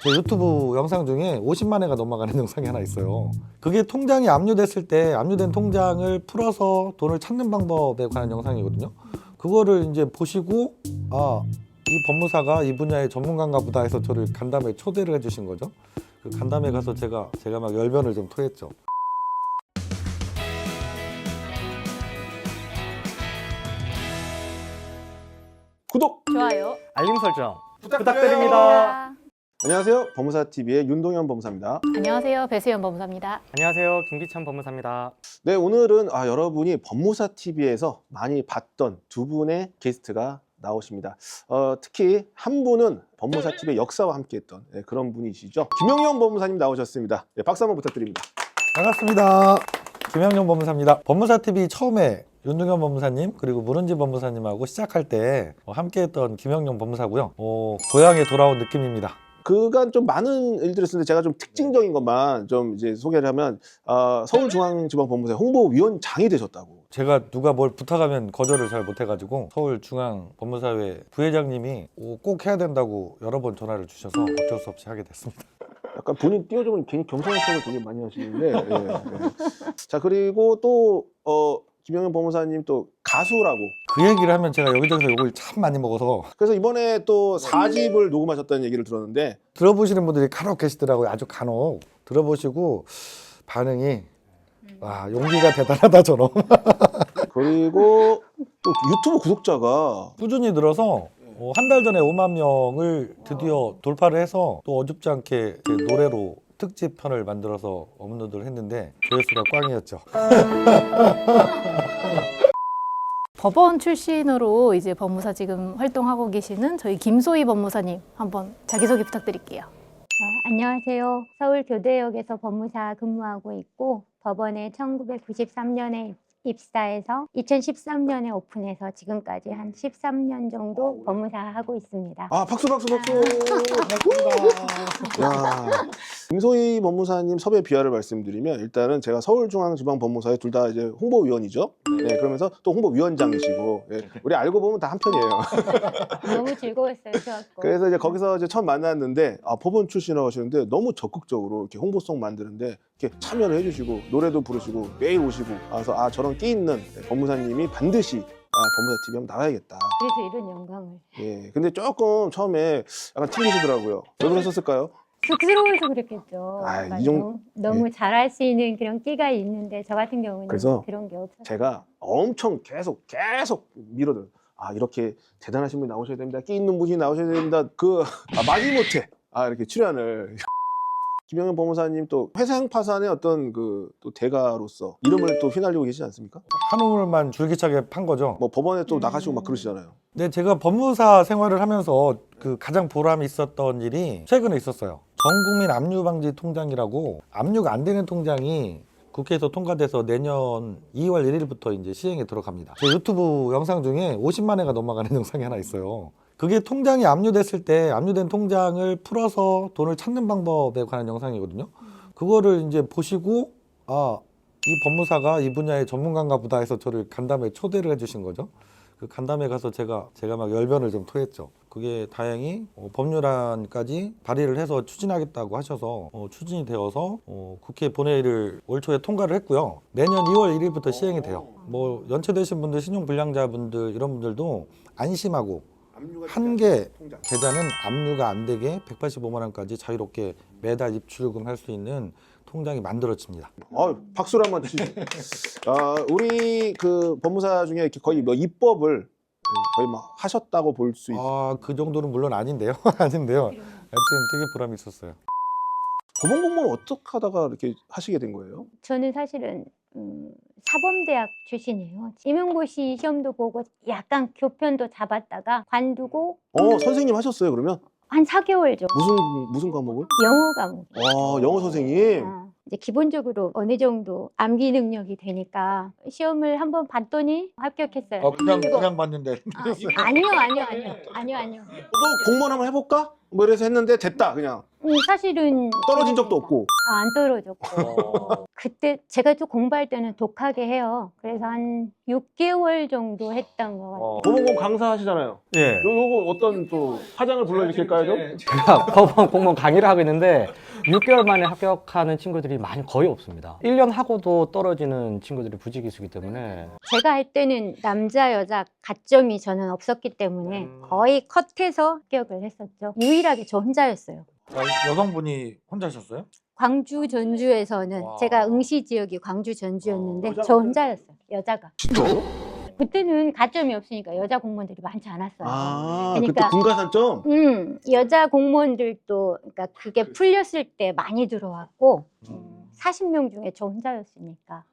제 유튜브 영상 중에 50만 회가 넘어가는 영상이 하나 있어요. 그게 통장이 압류됐을 때 압류된 통장을 풀어서 돈을 찾는 방법에 관한 영상이거든요. 그거를 이제 보시고 이 법무사가 이 분야의 전문가인가 보다 해서 저를 간담회 초대를 해주신 거죠. 그 간담회 가서 제가 막 열변을 좀 토했죠. 구독! 좋아요. 알림 설정 부탁드립니다. 안녕하세요. 법무사TV의 윤동현 법무사입니다. 안녕하세요. 배수연 법무사입니다. 안녕하세요, 김기찬 법무사입니다. 네, 오늘은 여러분이 법무사TV에서 많이 봤던 두 분의 게스트가 나오십니다. 특히 한 분은 법무사TV의 역사와 함께했던 그런 분이시죠. 김영영 법무사님 나오셨습니다. 네, 박수 한번 부탁드립니다. 반갑습니다. 김영용 법무사입니다. 법무사TV 처음에 윤동현 법무사님 그리고 문은지 법무사님하고 시작할 때 함께했던 김영용 법무사고요. 고향에 돌아온 느낌입니다. 그간 좀 많은 일들을 했는데 제가 좀 특징적인 것만 좀 이제 소개를 하면 서울중앙지방법무사 홍보위원장이 되셨다고. 제가 누가 뭘 부탁하면 거절을 잘 못해가지고 서울중앙법무사회 부회장님이 꼭 해야 된다고 여러 번 전화를 주셔서 어쩔 수 없이 하게 됐습니다. 약간 본인 띄워주면 괜히 겸손한 척을 되게 많이 하시는데 자, 그리고 또 김영현 법무사님 또 가수라고. 그 얘기를 하면 제가 여기저기서 욕을 참 많이 먹어서 그래서 이번에 또 4집을 녹음하셨다는 얘기를 들었는데 들어보시는 분들이 간혹 계시더라고요. 아주 간혹 들어보시고 반응이 와, 용기가 대단하다 저놈. 그리고 또 유튜브 구독자가 꾸준히 늘어서 한 달 전에 5만 명을 드디어 돌파를 해서 또 어줍지 않게 제 노래로 특집 편을 만들어서 업로드를 했는데 조회수가 꽝이었죠. 법원 출신으로 이제 법무사 지금 활동하고 계시는 저희 김소희 법무사님 한번 자기소개 부탁드릴게요. 안녕하세요. 서울교대역에서 법무사 근무하고 있고 법원에 1993년에 입사해서 2013년에 오픈해서 지금까지 한 13년 정도 법무사 하고 있습니다. 박수. 야, 김소희 법무사님 섭외 비하를 말씀드리면 일단은 제가 서울중앙지방법무사의 둘 다 이제 홍보위원이죠. 네, 그러면서 또 홍보위원장이시고 우리 알고 보면 다 한 편이에요. 너무 즐거웠어요. 좋았고. 그래서 이제 거기서 이제 처음 만났는데 법원 출신이라고 하시는데 너무 적극적으로 이렇게 홍보송 만드는데 이렇게 참여를 해주시고 노래도 부르시고 매일 오시고 그래서 저런 끼 있는 법무사님이 반드시 법무사TV 한번 나가야겠다. 그래서 이런 영광을. 예, 근데 조금 처음에 약간 튕기시더라고요. 왜 그러셨을까요? 쑥스러워서 그랬겠죠. 이 정도 너무 잘할 수 있는 그런 끼가 있는데 저 같은 경우는 그래서 그런 게 없어요. 제가 엄청 계속 밀어들어요. 이렇게 대단하신 분이 나오셔야 됩니다. 끼 있는 분이 나오셔야 됩니다. 마지못해 이렇게 출연을. 김영현 법무사님 또 회생 파산의 어떤 또 대가로서 이름을 또 휘날리고 계시지 않습니까? 한 우물만 줄기차게 판 거죠. 뭐 법원에 또 나가시고 막 그러시잖아요. 네, 제가 법무사 생활을 하면서 그 가장 보람이 있었던 일이 최근에 있었어요. 전국민 압류 방지 통장이라고 압류가 안 되는 통장이 국회에서 통과돼서 내년 2월 1일부터 이제 시행에 들어갑니다. 제 유튜브 영상 중에 50만 회가 넘어가는 영상이 하나 있어요. 그게 통장이 압류됐을 때 압류된 통장을 풀어서 돈을 찾는 방법에 관한 영상이거든요. 그거를 이제 보시고 이 법무사가 이 분야의 전문가인가 보다 해서 저를 간담회 초대를 해주신 거죠. 그 간담회 가서 제가 막 열변을 좀 토했죠. 그게 다행히 법률안까지 발의를 해서 추진하겠다고 하셔서 추진이 되어서 국회 본회의를 올 초에 통과를 했고요. 내년 2월 1일부터 시행이 돼요. 뭐 연체되신 분들, 신용불량자분들 이런 분들도 안심하고 한 개 계좌는 압류가 안 되게 185만 원까지 자유롭게 매달 입출금할 수 있는 통장이 만들어집니다. 박수를 한번 주시죠. 우리 그 법무사 중에 이렇게 거의 뭐 입법을 거의 막 하셨다고 볼 수 있어요. 그 정도는 물론 아닌데요. 아닌데요. 하여튼 되게 보람이 있었어요. 법원 공무원 어떻게 하다가 이렇게 하시게 된 거예요? 저는 사실은 사범대학 출신이에요. 임용고시 시험도 보고 약간 교편도 잡았다가 관두고 선생님 하셨어요 그러면? 한 4개월 정도. 무슨 과목을? 영어 과목. 영어 선생님. 이제 기본적으로 어느 정도 암기 능력이 되니까 시험을 한번 봤더니 합격했어요. 그냥 봤는데. 아니요. 공무원 한번 해볼까? 뭐 이래서 했는데 됐다 그냥. 사실은 떨어진 적도 없고. 안 떨어졌고 그때 제가 또 공부할 때는 독하게 해요. 그래서 한 6개월 정도 했던 것 같아요. 법원공 강사하시잖아요. 예. 요거 어떤 또 화장을 불러일으킬까요 좀? 제가 법원 공무원 강의를 하고 있는데 6개월 만에 합격하는 친구들이 거의 없습니다. 1년 하고도 떨어지는 친구들이 부지기수기 때문에 제가 할 때는 남자 여자 가점이 저는 없었기 때문에 거의 컷해서 합격을 했었죠. 유일하게 저 혼자였어요. 여성분이 혼자셨어요? 광주 전주에서는 와. 제가 응시 지역이 광주 전주였는데 저 혼자였어요. 여자가. 진짜요? 그때는 가점이 없으니까 여자 공무원들이 많지 않았어요. 아, 그러니까- 그때 군가산점? 여자 공무원들도 그러니까 그게 풀렸을 때 많이 들어왔고 40명 중에 저 혼자였으니까. 야,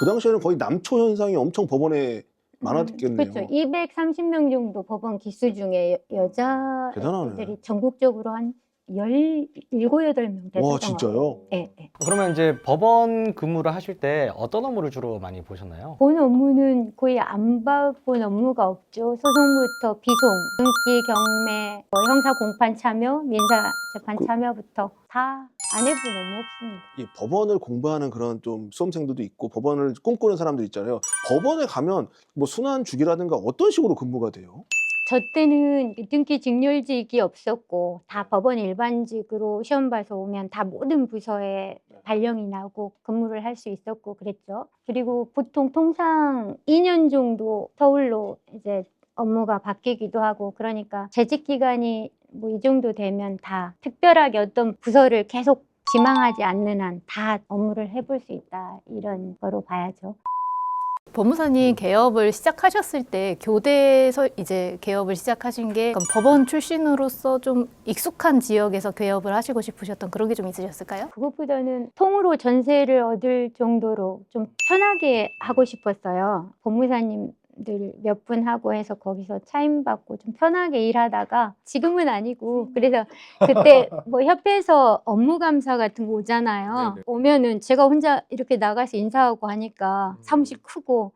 그 당시에는 거의 남초 현상이 엄청 법원에 많았겠네요. 그렇죠. 230명 정도 법원 기수 중에 대단하네. 여자들이 전국적으로 한 17, 8명 됐던 와, 진짜요? 네, 네. 그러면 이제 법원 근무를 하실 때 어떤 업무를 주로 많이 보셨나요? 본 업무는 거의 안 봐본 업무가 없죠. 소송부터 비송, 등기, 경매, 형사 공판 참여, 민사 재판 참여부터 다 안 해본 업무 없습니다. 이 법원을 공부하는 그런 좀 수험생들도 있고 법원을 꿈꾸는 사람들 있잖아요. 법원에 가면 뭐 순환 주기라든가 어떤 식으로 근무가 돼요? 저 때는 등기 직렬직이 없었고 다 법원 일반직으로 시험 봐서 오면 다 모든 부서에 발령이 나고 근무를 할 수 있었고 그랬죠. 그리고 보통 통상 2년 정도 서울로 이제 업무가 바뀌기도 하고 그러니까 재직 기간이 뭐 이 정도 되면 다 특별하게 어떤 부서를 계속 지망하지 않는 한 다 업무를 해볼 수 있다 이런 거로 봐야죠. 법무사님 개업을 시작하셨을 때 교대에서 이제 개업을 시작하신 게 그럼 법원 출신으로서 좀 익숙한 지역에서 개업을 하시고 싶으셨던 그런 게 좀 있으셨을까요? 그것보다는 통으로 전세를 얻을 정도로 좀 편하게 하고 싶었어요. 법무사님들 몇 분 하고 해서 거기서 차임받고 좀 편하게 일하다가 지금은 아니고 그래서 그때 뭐 협회에서 업무감사 같은 거 오잖아요. 오면은 제가 혼자 이렇게 나가서 인사하고 하니까 사무실 크고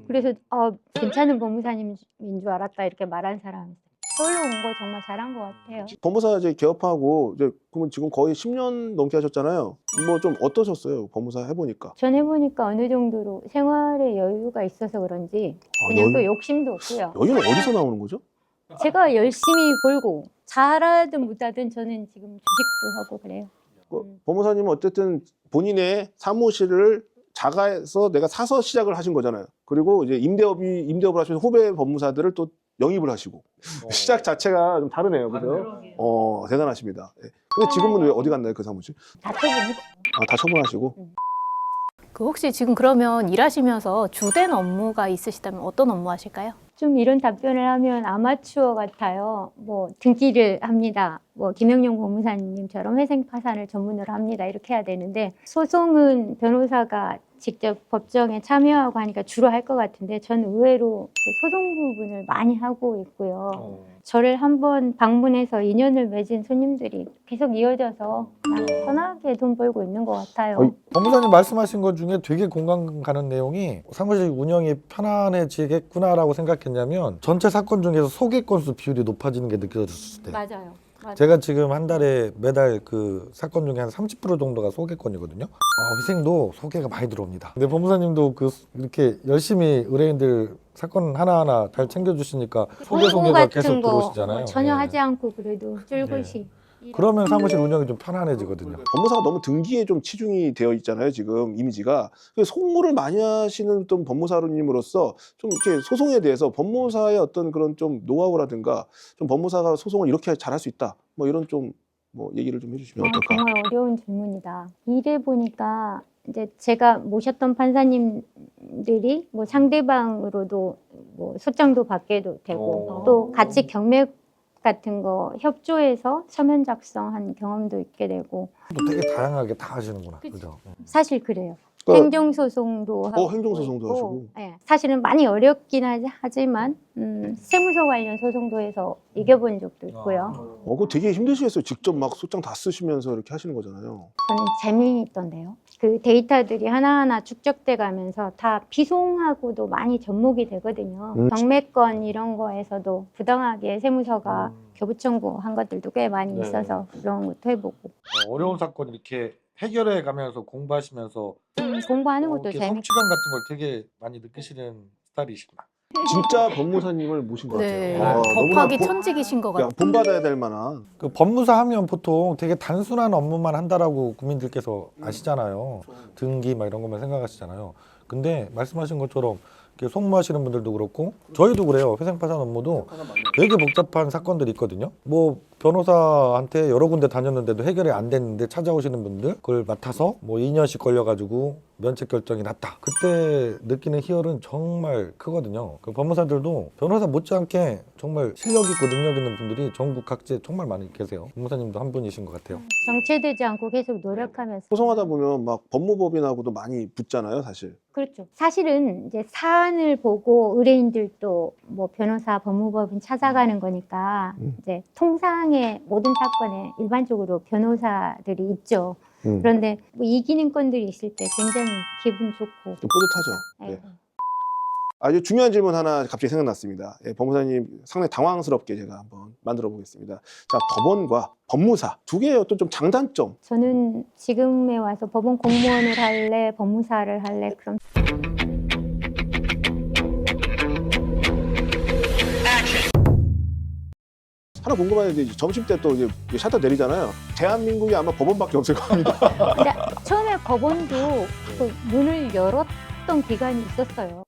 그래서 괜찮은 법무사님인 줄 알았다 이렇게 말한 사람이 있어요. 서울로 온 거 정말 잘한 것 같아요. 법무사 이제 개업하고 이제 그러면 지금 거의 10년 넘게 하셨잖아요. 뭐 좀 어떠셨어요? 법무사 해보니까. 전 해보니까 어느 정도로 생활에 여유가 있어서 그런지 그냥 또 욕심도 없고요. 여유는 어디서 나오는 거죠? 제가 열심히 벌고 잘하든 못하든 저는 지금 주식도 하고 그래요. 법무사님은 어쨌든 본인의 사무실을 자가에서 내가 사서 시작을 하신 거잖아요. 그리고 이제 임대업을 하시면서 후배 법무사들을 또 영입을 하시고 시작 자체가 좀 다르네요, 그죠? 대단하십니다. 네. 근데 지금은 왜 어디 갔나요, 그 사무실? 다 처분했죠. 다 처분하시고. 그 혹시 지금 그러면 일하시면서 주된 업무가 있으시다면 어떤 업무 하실까요? 좀 이런 답변을 하면 아마추어 같아요. 뭐 등기를 합니다. 뭐 김영용 법무사님처럼 회생 파산을 전문으로 합니다. 이렇게 해야 되는데 소송은 변호사가 직접 법정에 참여하고 하니까 주로 할 것 같은데 저는 의외로 그 소송 부분을 많이 하고 있고요. 저를 한번 방문해서 인연을 맺은 손님들이 계속 이어져서 그냥 편하게 돈 벌고 있는 것 같아요. 법무사님 말씀하신 것 중에 되게 공감 가는 내용이 사무실 운영이 편안해지겠구나라고 생각했냐면 전체 사건 중에서 소개 건수 비율이 높아지는 게 느껴졌을 때 맞아요. 제가 지금 한 달에 매달 그 사건 중에 한 30% 정도가 소개건이거든요. 회생도 소개가 많이 들어옵니다. 근데 법무사님도 이렇게 열심히 의뢰인들 사건 하나하나 잘 챙겨주시니까 소개가 계속 들어오시잖아요. 전혀 네. 하지 않고 그래도 쫄것이. 그러면 사무실 운영이 좀 편안해지거든요. 법무사가 너무 등기에 좀 치중이 되어 있잖아요, 지금 이미지가. 그래서 송무를 많이 하시는 어떤 법무사님으로서 좀 이렇게 소송에 대해서 법무사의 어떤 그런 좀 노하우라든가 좀 법무사가 소송을 이렇게 잘할 수 있다. 뭐 이런 좀 뭐 얘기를 좀 해주시면 어떨까? 정말 어려운 질문이다. 일해 보니까 이제 제가 모셨던 판사님들이 뭐 상대방으로도 뭐 소장도 받게도 되고 또 같이 경매 같은 거 협조해서 서면 작성한 경험도 있게 되고 또 되게 다양하게 다 하시는구나. 그죠? 사실 그래요. 그러니까- 행정소송도 하고 행정소송도 하시고. 네, 사실은 많이 어렵긴 하지만 세무서 관련 소송도 해서 이겨본 적도 있고요. 그거 되게 힘드시겠어요. 직접 막 소장 다 쓰시면서 이렇게 하시는 거잖아요. 저는 재미있던데요. 그 데이터들이 하나하나 축적돼 가면서 다 비송하고도 많이 접목이 되거든요. 경매권 이런 거에서도 부당하게 세무서가 교부 청구한 것들도 꽤 많이 네. 있어서 그런 것도 해보고 어려운 사건 이렇게 해결해 가면서 공부하시면서 공부하는 것도 이렇게 재밌고 성취감 같은 걸 되게 많이 느끼시는 스타일이시구나. 진짜 법무사님을 모신 것 네. 같아요. 법학이 본- 천직이신 것 그냥 같아요. 본받아야 될 만한. 그 법무사 하면 보통 되게 단순한 업무만 한다라고 국민들께서 아시잖아요. 등기 막 이런 것만 생각하시잖아요. 근데 말씀하신 것처럼 이렇게 송무하시는 분들도 그렇고 저희도 그래요. 회생파산 업무도 되게 복잡한 사건들이 있거든요. 뭐 변호사한테 여러 군데 다녔는데도 해결이 안 됐는데 찾아오시는 분들 그걸 맡아서 뭐 2년씩 걸려가지고 면책 결정이 났다. 그때 느끼는 희열은 정말 크거든요. 그 법무사들도 변호사 못지않게 정말 실력 있고 능력 있는 분들이 전국 각지에 정말 많이 계세요. 법무사님도 한 분이신 것 같아요. 정체되지 않고 계속 노력하면서 소송하다 보면 막 법무법인하고도 많이 붙잖아요, 사실. 그렇죠. 사실은 이제 사안을 보고 의뢰인들도 뭐 변호사, 법무법인 찾아가는 거니까 이제 통상의 모든 사건에 일반적으로 변호사들이 있죠. 그런데 뭐 이기는 건들이 있을 때 굉장히 기분 좋고 좀 뿌듯하죠. 네. 예. 아주 중요한 질문 하나 갑자기 생각났습니다. 예, 법무사님 상당히 당황스럽게 제가 한번 만들어 보겠습니다. 자, 법원과 법무사 두 개의 어떤 좀 장단점. 저는 지금에 와서 법원 공무원을 할래, 법무사를 할래 그런 하나 궁금한 게 점심 때 또 이제 샷터 내리잖아요. 대한민국이 아마 법원밖에 없을 겁니다. 근데 처음에 법원도 그 문을 열었던 기간이 있었어요.